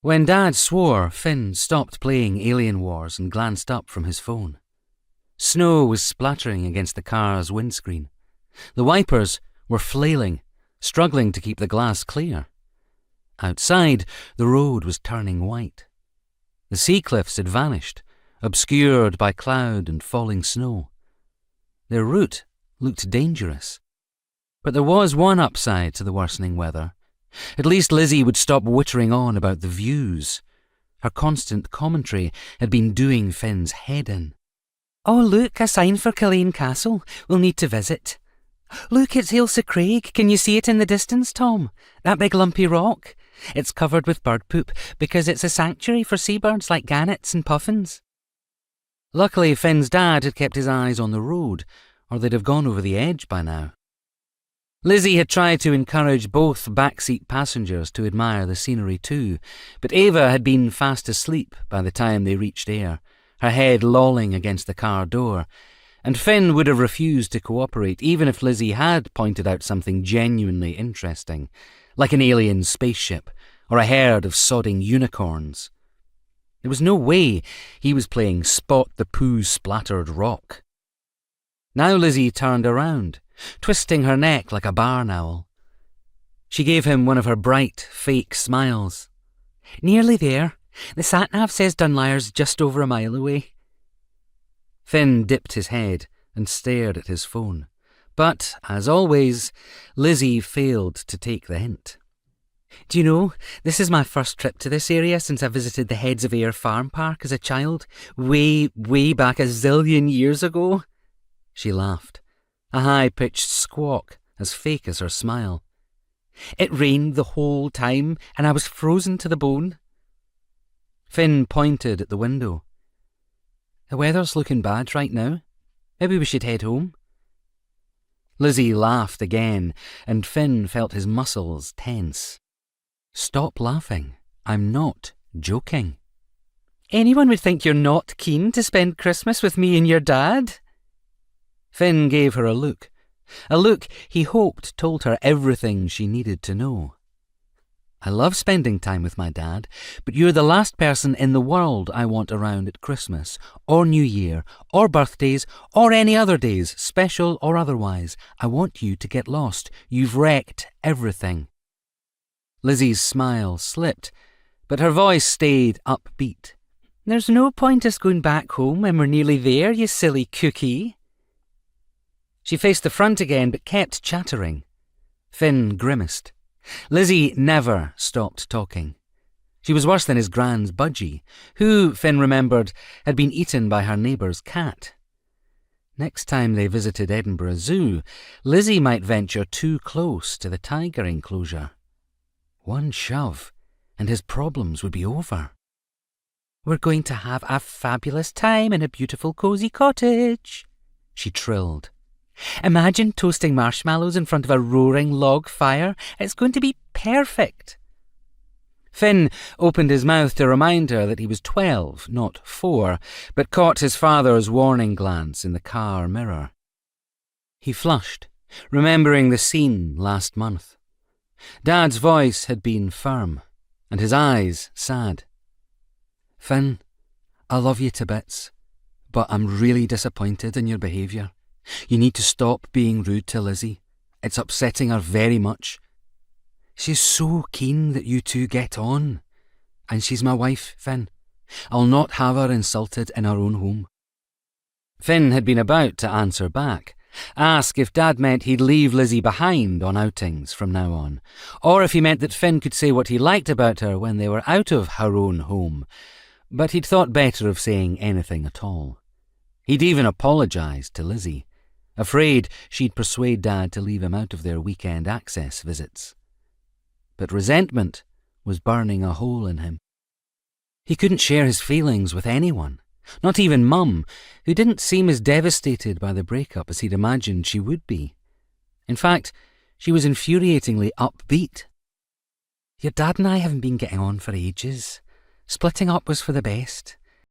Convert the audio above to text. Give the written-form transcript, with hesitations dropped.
When Dad swore, Finn stopped playing Alien Wars and glanced up from his phone. Snow was splattering against the car's windscreen. The wipers were flailing, struggling to keep the glass clear. Outside, the road was turning white. The sea cliffs had vanished, obscured by cloud and falling snow. Their route looked dangerous. But there was one upside to the worsening weather. At least Lizzie would stop wittering on about the views. Her constant commentary had been doing Finn's head in. "Oh, look, a sign for Culzean Castle. We'll need to visit. Look, it's Ailsa Craig. Can you see it in the distance, Tom? That big lumpy rock. It's covered with bird poop because it's a sanctuary for seabirds like gannets and puffins." Luckily, Finn's dad had kept his eyes on the road, or they'd have gone over the edge by now. Lizzie had tried to encourage both backseat passengers to admire the scenery too, but Ava had been fast asleep by the time they reached Ayr, her head lolling against the car door, and Finn would have refused to cooperate even if Lizzie had pointed out something genuinely interesting, like an alien spaceship or a herd of sodding unicorns. There was no way he was playing Spot the Poo-splattered rock. Now Lizzie turned around, twisting her neck like a barn owl. She gave him one of her bright, fake smiles. "Nearly there. The sat-nav says Dunlyre's just over a mile away." Finn dipped his head and stared at his phone. But, as always, Lizzie failed to take the hint. "Do you know, this is my first trip to this area since I visited the Heads of Ayr Farm Park as a child, way back a zillion years ago." She laughed, a high-pitched squawk as fake as her smile. "It rained the whole time and I was frozen to the bone." Finn pointed at the window. "The weather's looking bad right now. Maybe we should head home." Lizzie laughed again, and Finn felt his muscles tense. "Stop laughing. I'm not joking." "Anyone would think you're not keen to spend Christmas with me and your dad." Finn gave her a look he hoped told her everything she needed to know. "I love spending time with my dad, but you're the last person in the world I want around at Christmas, or New Year, or birthdays, or any other days, special or otherwise. I want you to get lost. You've wrecked everything." Lizzie's smile slipped, but her voice stayed upbeat. "There's no point us going back home when we're nearly there, you silly cookie." She faced the front again, but kept chattering. Finn grimaced. Lizzie never stopped talking. She was worse than his grand's budgie, who, Finn remembered, had been eaten by her neighbour's cat. Next time they visited Edinburgh Zoo, Lizzie might venture too close to the tiger enclosure. One shove, and his problems would be over. "We're going to have a fabulous time in a beautiful cosy cottage," she trilled. "Imagine toasting marshmallows in front of a roaring log fire. It's going to be perfect." Finn opened his mouth to remind her that he was 12, not 4, but caught his father's warning glance in the car mirror. He flushed, remembering the scene last month. Dad's voice had been firm, and his eyes sad. "Finn, I love you to bits, but I'm really disappointed in your behaviour. You need to stop being rude to Lizzie. It's upsetting her very much. She's so keen that you two get on. And she's my wife, Finn. I'll not have her insulted in our own home." Finn had been about to answer back, ask if Dad meant he'd leave Lizzie behind on outings from now on, or if he meant that Finn could say what he liked about her when they were out of her own home, but he'd thought better of saying anything at all. He'd even apologised to Lizzie, afraid she'd persuade Dad to leave him out of their weekend access visits. But resentment was burning a hole in him. He couldn't share his feelings with anyone, not even Mum, who didn't seem as devastated by the breakup as he'd imagined she would be. In fact, she was infuriatingly upbeat. "Your dad and I haven't been getting on for ages. Splitting up was for the best.